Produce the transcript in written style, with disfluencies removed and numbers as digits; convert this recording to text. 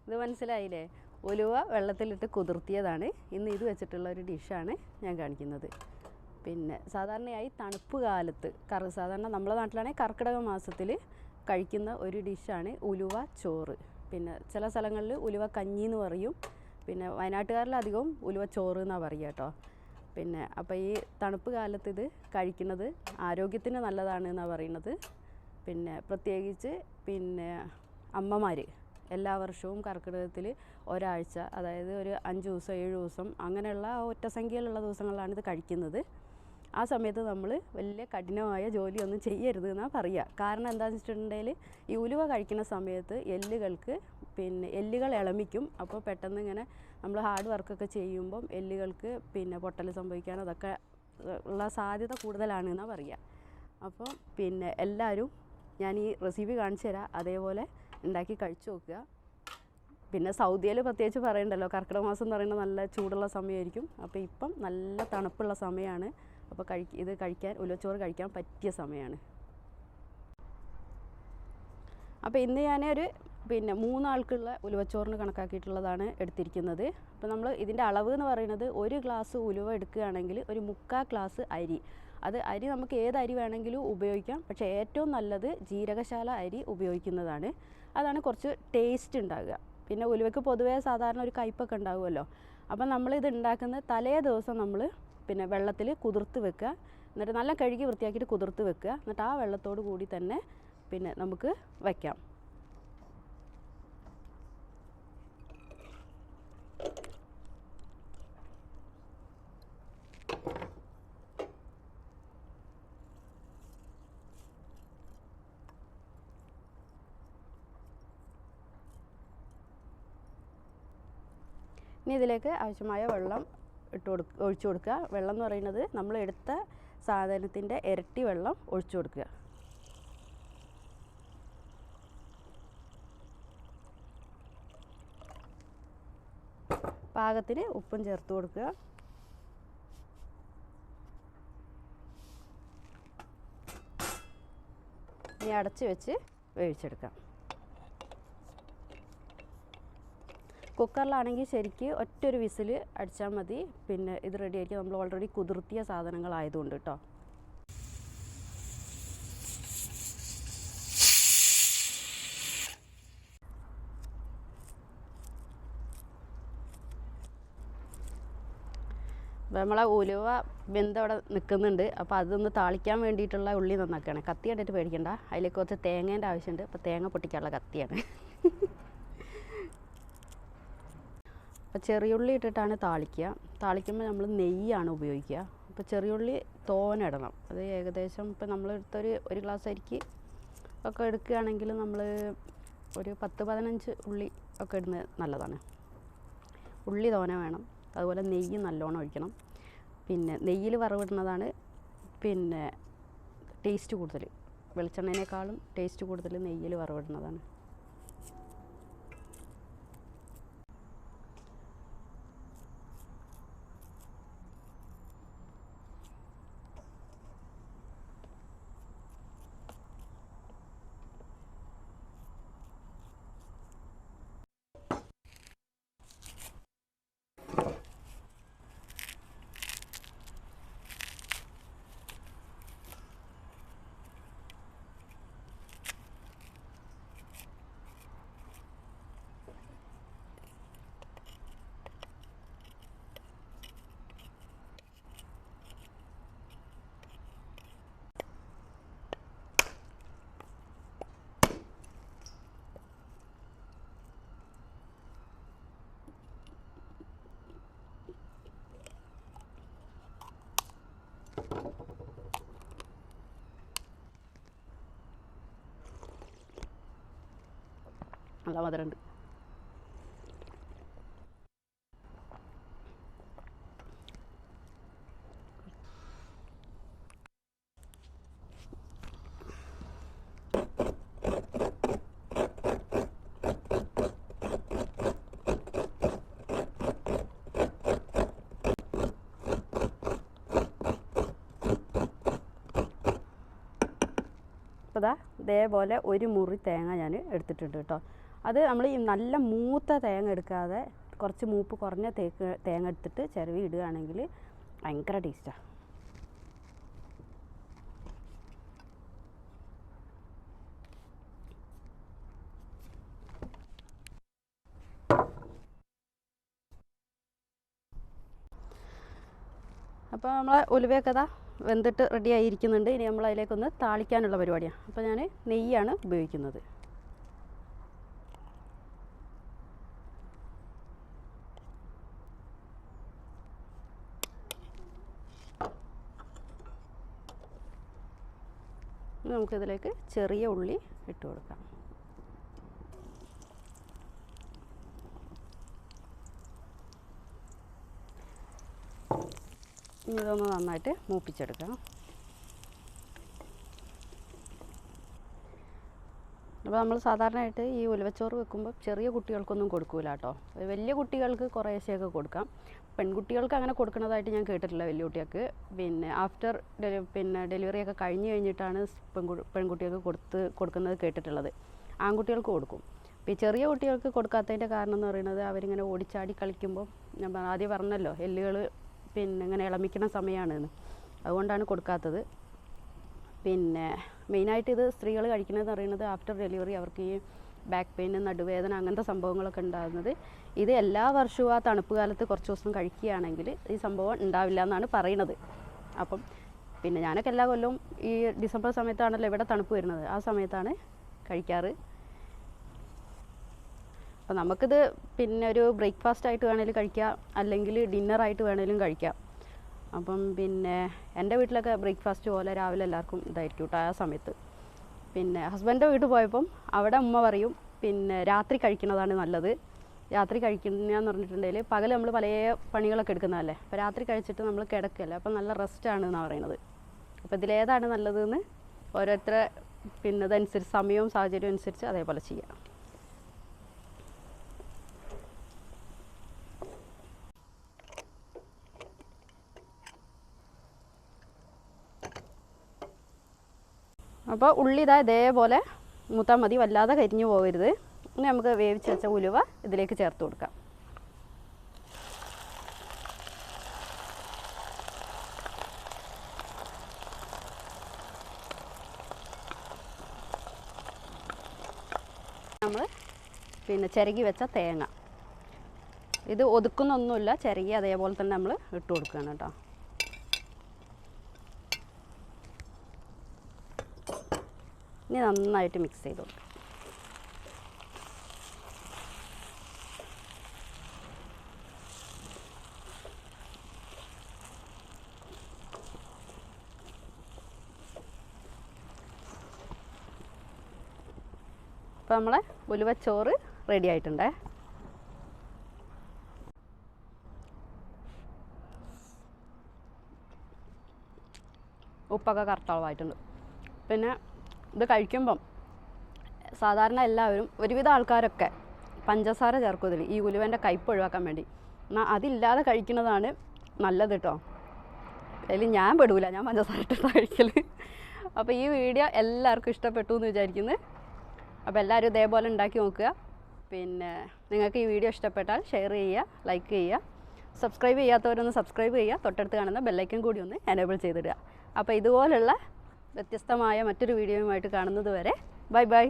ഇത് മനസ്സിലായില്ലേ? ഉലുവ വെള്ളത്തിലിട്ട് കുതിർത്തിയതാണ്. ഇന്ന് ഇത് വെച്ചിട്ടുള്ള ഒരു ഡിഷാണ് ഞാൻ കാണിക്കുന്നത്. പിന്നെ സാധാരണയായി തണുപ്പ് കാലത്ത് സാധാരണ നമ്മുടെ നാട്ടിലാണെങ്കിൽ കർക്കിടക മാസത്തിൽ കഴിക്കുന്ന ഒരു ഡിഷാണ് ഉലുവ ചോറ്. പിന്നെ ചില സ്ഥലങ്ങളിൽ ഉലുവ കഞ്ഞി എന്ന് പറയും. പിന്നെ വയനാട്ടുകാരിലധികവും ഉലുവ ചോറ് എന്നാണ് പറയുക കേട്ടോ. പിന്നെ അപ്പോൾ ഈ തണുപ്പ് കാലത്ത് ഇത് കഴിക്കുന്നത് ആരോഗ്യത്തിന് നല്ലതാണ് എന്നാണ് പറയുന്നത്. പിന്നെ പ്രത്യേകിച്ച് പിന്നെ അമ്മമാർ എല്ലാ വർഷവും കർക്കിടകത്തിൽ ഒരാഴ്ച, അതായത് ഒരു 5 ദിവസം 7 ദിവസം അങ്ങനെയുള്ള ഒറ്റ സംഖ്യയിലുള്ള ദിവസങ്ങളിലാണ് ഇത് കഴിക്കുന്നത്. ആ സമയത്ത് നമ്മൾ വലിയ കഠിനമായ ജോലിയൊന്നും ചെയ്യരുത് എന്നാണ് പറയുക. കാരണം എന്താണെന്ന് വെച്ചിട്ടുണ്ടെങ്കിൽ ഈ ഉലുവ കഴിക്കുന്ന സമയത്ത് എല്ലുകൾ ഇളമിക്കും. അപ്പോൾ പെട്ടെന്ന് ഇങ്ങനെ നമ്മൾ ഹാർഡ് വർക്കൊക്കെ ചെയ്യുമ്പം എല്ലുകൾക്ക് പിന്നെ പൊട്ടൽ സംഭവിക്കാൻ അതൊക്കെ ഉള്ള സാധ്യത കൂടുതലാണ് എന്നാണ് പറയുക. അപ്പോൾ പിന്നെ എല്ലാവരും ഞാൻ ഈ റെസിപ്പി കാണിച്ചു തരാം, അതേപോലെ ഉണ്ടാക്കി കഴിച്ചു നോക്കുക. പിന്നെ സൗദിയിൽ പ്രത്യേകിച്ച് പറയണ്ടല്ലോ, കർക്കിടക മാസം എന്ന് പറയുന്നത് നല്ല ചൂടുള്ള സമയമായിരിക്കും. അപ്പോൾ ഇപ്പം നല്ല തണുപ്പുള്ള സമയമാണ്. അപ്പോൾ ഇത് കഴിക്കാൻ ഉലുവച്ചോറ് കഴിക്കാൻ പറ്റിയ സമയമാണ്. അപ്പോൾ ഇന്ന് ഞാനൊരു 3 ആൾക്കുള്ള ഉലുവച്ചോറിന് കണക്കാക്കിയിട്ടുള്ളതാണ് എടുത്തിരിക്കുന്നത്. അപ്പോൾ നമ്മൾ ഇതിൻ്റെ അളവ് എന്ന് പറയുന്നത് 1 ഗ്ലാസ് ഉലുവ എടുക്കുകയാണെങ്കിൽ ഒരു 3/4 ഗ്ലാസ് അരി. അരി നമുക്ക് ഏത് അരി വേണമെങ്കിലും ഉപയോഗിക്കാം, പക്ഷേ ഏറ്റവും നല്ലത് ജീരകശാല അരി ഉപയോഗിക്കുന്നതാണ്. അതാണ് കുറച്ച് ടേസ്റ്റ് ഉണ്ടാകുക. പിന്നെ ഉലുവയ്ക്ക് പൊതുവേ സാധാരണ ഒരു കയ്പ്പൊക്കെ ഉണ്ടാകുമല്ലോ. അപ്പം നമ്മളിത് ഉണ്ടാക്കുന്ന തലേ ദിവസം നമ്മൾ പിന്നെ വെള്ളത്തിൽ കുതിർത്ത് വെക്കുക. എന്നിട്ട് നല്ല കഴുകി വൃത്തിയാക്കിയിട്ട് കുതിർത്ത് വെക്കുക. എന്നിട്ട് ആ വെള്ളത്തോട് കൂടി തന്നെ പിന്നെ നമുക്ക് വയ്ക്കാം. ഇനി ഇതിലേക്ക് ആവശ്യമായ വെള്ളം ഒഴിച്ചു കൊടുക്കുക. വെള്ളം എന്ന് പറയുന്നത് നമ്മൾ എടുത്ത സാധനത്തിൻ്റെ ഇരട്ടി വെള്ളം ഒഴിച്ചു കൊടുക്കുക. പാകത്തിന് ഉപ്പും ചേർത്ത് കൊടുക്കുക. ഇനി അടച്ച് വെച്ച് വേവിച്ചെടുക്കാം. കുക്കറിലാണെങ്കിൽ ശരിക്ക് ഒറ്റൊരു വിസിൽ അടിച്ചാൽ മതി. പിന്നെ ഇത് റെഡി ആയിരിക്കും. നമ്മൾ ഓൾറെഡി കുതിർത്തിയ സാധനങ്ങളായതുകൊണ്ട് കേട്ടോ. നമ്മളെ ഉലുവ വെന്തവിടെ നിൽക്കുന്നുണ്ട്. അപ്പോൾ അതൊന്ന് താളിക്കാൻ വേണ്ടിയിട്ടുള്ള ഉള്ളി നന്നാക്കുകയാണ്. കത്തി കണ്ടിട്ട് പേടിക്കണ്ട, അതിലേക്ക് കുറച്ച് തേങ്ങേൻ്റെ ആവശ്യമുണ്ട്. അപ്പോൾ തേങ്ങ പൊട്ടിക്കാനുള്ള കത്തിയാണ്. അപ്പോൾ ചെറിയുള്ളി ഇട്ടിട്ടാണ് താളിക്കുക. താളിക്കുമ്പോൾ നമ്മൾ നെയ്യാണ് ഉപയോഗിക്കുക. അപ്പോൾ ചെറിയുള്ളി തോനിടണം. അത് ഏകദേശം ഇപ്പോൾ നമ്മൾ ഒരു ഗ്ലാസ് അരിക്ക് ഒക്കെ എടുക്കുകയാണെങ്കിൽ നമ്മൾ ഒരു 10-15 ഉള്ളി ഒക്കെ ഇടുന്നത് നല്ലതാണ്. ഉള്ളി തോന വേണം. അതുപോലെ നെയ്യ് നല്ലോണം ഒഴിക്കണം. പിന്നെ നെയ്യിൽ വറവിടുന്നതാണ് പിന്നെ ടേസ്റ്റ് കൂടുതൽ. വെളിച്ചെണ്ണേനേക്കാളും ടേസ്റ്റ് കൂടുതൽ നെയ്യിൽ വറവിടുന്നതാണ്. നല്ല മധുരമുണ്ട്. അപ്പോൾ ഇതേപോലെ ഒരു മുറി തേങ്ങ ഞാൻ എടുത്തിട്ടുണ്ട് കേട്ടോ. അത് നമ്മൾ ഈ നല്ല മൂത്ത തേങ്ങ എടുക്കാതെ കുറച്ച് മൂപ്പ് കുറഞ്ഞ തേങ്ങ എടുത്തിട്ട് ചിരവി ഇടുകയാണെങ്കിൽ ഭയങ്കര ടേസ്റ്റാണ്. അപ്പോൾ നമ്മളെ ഉലുവയൊക്കെ വെന്തിട്ട് റെഡി ആയിരിക്കുന്നുണ്ട്. ഇനി നമ്മൾ അതിലേക്കൊന്ന് താളിക്കാനുള്ള പരിപാടിയാണ്. അപ്പോൾ ഞാൻ നെയ്യാണ് ഉപയോഗിക്കുന്നത്. നമുക്കിതിലേക്ക് ചെറിയ ഉള്ളി ഇട്ട് കൊടുക്കാം. ഇനി ഇതൊന്ന് നന്നായിട്ട് മൂപ്പിച്ചെടുക്കാം. അപ്പോൾ നമ്മൾ സാധാരണയായിട്ട് ഈ ഉലുവച്ചോറ് വെക്കുമ്പോൾ ചെറിയ കുട്ടികൾക്കൊന്നും കൊടുക്കില്ല കേട്ടോ. വലിയ കുട്ടികൾക്ക് കുറേശ്ശെയൊക്കെ കൊടുക്കാം. പെൺകുട്ടികൾക്ക് അങ്ങനെ കൊടുക്കുന്നതായിട്ട് ഞാൻ കേട്ടിട്ടില്ല, വലിയ കുട്ടികൾക്ക്. പിന്നെ ആഫ്റ്റർ ഡെലിവറിയൊക്കെ കഴിഞ്ഞിട്ടാണ് പെൺകുട്ടികൾക്ക് കൊടുക്കുന്നത് കേട്ടിട്ടുള്ളത്. ആൺകുട്ടികൾക്ക് കൊടുക്കും. അപ്പോൾ ഈ ചെറിയ കുട്ടികൾക്ക് കൊടുക്കാത്തതിൻ്റെ കാരണം എന്ന് പറയുന്നത് അവരിങ്ങനെ ഓടിച്ചാടി കളിക്കുമ്പോൾ, ഞാൻ ആദ്യം പറഞ്ഞല്ലോ എല്ലുകൾ ഇങ്ങനെ ഇളമിക്കുന്ന സമയമാണെന്ന്, അതുകൊണ്ടാണ് കൊടുക്കാത്തത്. പിന്നെ മെയിനായിട്ട് ഇത് സ്ത്രീകൾ കഴിക്കുന്നതെന്ന് പറയുന്നത് ആഫ്റ്റർ ഡെലിവറി അവർക്ക് ഈ ബാക്ക് പെയിൻ, നടുവേദന, അങ്ങനത്തെ സംഭവങ്ങളൊക്കെ ഉണ്ടാകുന്നത്. ഇത് എല്ലാ വർഷവും ആ തണുപ്പ് കാലത്ത് കുറച്ച് ദിവസം കഴിക്കുകയാണെങ്കിൽ ഈ സംഭവം ഉണ്ടാവില്ല എന്നാണ് പറയുന്നത്. അപ്പം പിന്നെ ഞാനൊക്കെ എല്ലാ കൊല്ലവും ഈ ഡിസംബർ സമയത്താണല്ലോ ഇവിടെ തണുപ്പ് വരുന്നത്, ആ സമയത്താണ് കഴിക്കാറ്. അപ്പോൾ നമുക്കിത് പിന്നെ ഒരു ബ്രേക്ക്ഫാസ്റ്റ് ആയിട്ട് വേണമെങ്കിലും കഴിക്കാം, അല്ലെങ്കിൽ ഡിന്നറായിട്ട് വേണമെങ്കിലും കഴിക്കാം. അപ്പം പിന്നെ എൻ്റെ വീട്ടിലൊക്കെ ബ്രേക്ക്ഫാസ്റ്റ് പോലെ രാവിലെ എല്ലാവർക്കും ഇതായിരിക്കും കേട്ടോ ആ സമയത്ത്. പിന്നെ ഹസ്ബൻഡിൻ്റെ വീട്ടിൽ പോയപ്പം അവിടെ ഉമ്മ പറയും പിന്നെ രാത്രി കഴിക്കുന്നതാണ് നല്ലത്. രാത്രി കഴിക്കുന്നതെന്ന് പറഞ്ഞിട്ടുണ്ടെങ്കിൽ പകൽ നമ്മൾ പല പണികളൊക്കെ എടുക്കുന്നതല്ലേ, അപ്പോൾ രാത്രി കഴിച്ചിട്ട് നമ്മൾ കിടക്കുകയല്ലേ, അപ്പം നല്ല റെസ്റ്റാണ് എന്നാണ് പറയുന്നത്. അപ്പോൾ ഇതിലേതാണ് നല്ലതെന്ന് ഓരോരുത്തരെ പിന്നെ ഇതനുസരിച്ച് സമയവും സാഹചര്യവും അനുസരിച്ച് അതേപോലെ ചെയ്യാം. അപ്പോൾ ഉള്ളി ഇതേപോലെ മൂത്താൽ മതി, വല്ലാതെ കരിഞ്ഞു പോകരുത്. ഇനി നമുക്ക് വേവിച്ച് വെച്ച ഉലുവ ഇതിലേക്ക് ചേർത്ത് കൊടുക്കാം. നമ്മൾ പിന്നെ ചിരകി വെച്ച തേങ്ങ ഇത് ഒതുക്കുന്നൊന്നുമില്ല, ചിരകി അതേപോലെ തന്നെ നമ്മൾ ഇട്ട് കൊടുക്കുകയാണ് കേട്ടോ. ഇനി നന്നായിട്ട് മിക്സ് ചെയ്ത് കൊടുക്കാം. അപ്പോൾ നമ്മളെ ഉലുവച്ചോറ് റെഡി ആയിട്ടുണ്ട്. ഉപ്പൊക്കെ കറക്റ്റ് അളവായിട്ടുണ്ട്. പിന്നെ ഇത് കഴിക്കുമ്പം സാധാരണ എല്ലാവരും ഒരുവിധ ആൾക്കാരൊക്കെ പഞ്ചസാര ചേർക്കും ഇതിൽ, ഈ ഉലുവൻ്റെ കയ്പ്പ് ഒഴിവാക്കാൻ വേണ്ടി. എന്നാൽ അതില്ലാതെ കഴിക്കുന്നതാണ് നല്ലത് കേട്ടോ. അതിൽ ഞാൻ പെടൂല, ഞാൻ പഞ്ചസാര ഇട്ടിട്ട് കഴിക്കൽ. അപ്പോൾ ഈ വീഡിയോ എല്ലാവർക്കും ഇഷ്ടപ്പെട്ടു എന്ന് വിചാരിക്കുന്നു. അപ്പോൾ എല്ലാവരും ഇതേപോലെ ഉണ്ടാക്കി നോക്കുക. പിന്നെ നിങ്ങൾക്ക് ഈ വീഡിയോ ഇഷ്ടപ്പെട്ടാൽ ഷെയർ ചെയ്യുക, ലൈക്ക് ചെയ്യുക, സബ്സ്ക്രൈബ് ചെയ്യാത്തവരൊന്ന് സബ്സ്ക്രൈബ് ചെയ്യുക, തൊട്ടടുത്ത് കാണുന്ന ബെല്ലൈക്കൻ കൂടി ഒന്ന് എനേബിൾ ചെയ്തിടുക. അപ്പോൾ ഇതുപോലുള്ള വ്യത്യസ്തമായ മറ്റൊരു വീഡിയോയുമായിട്ട് കാണുന്നത് വരെ ബൈ ബൈ.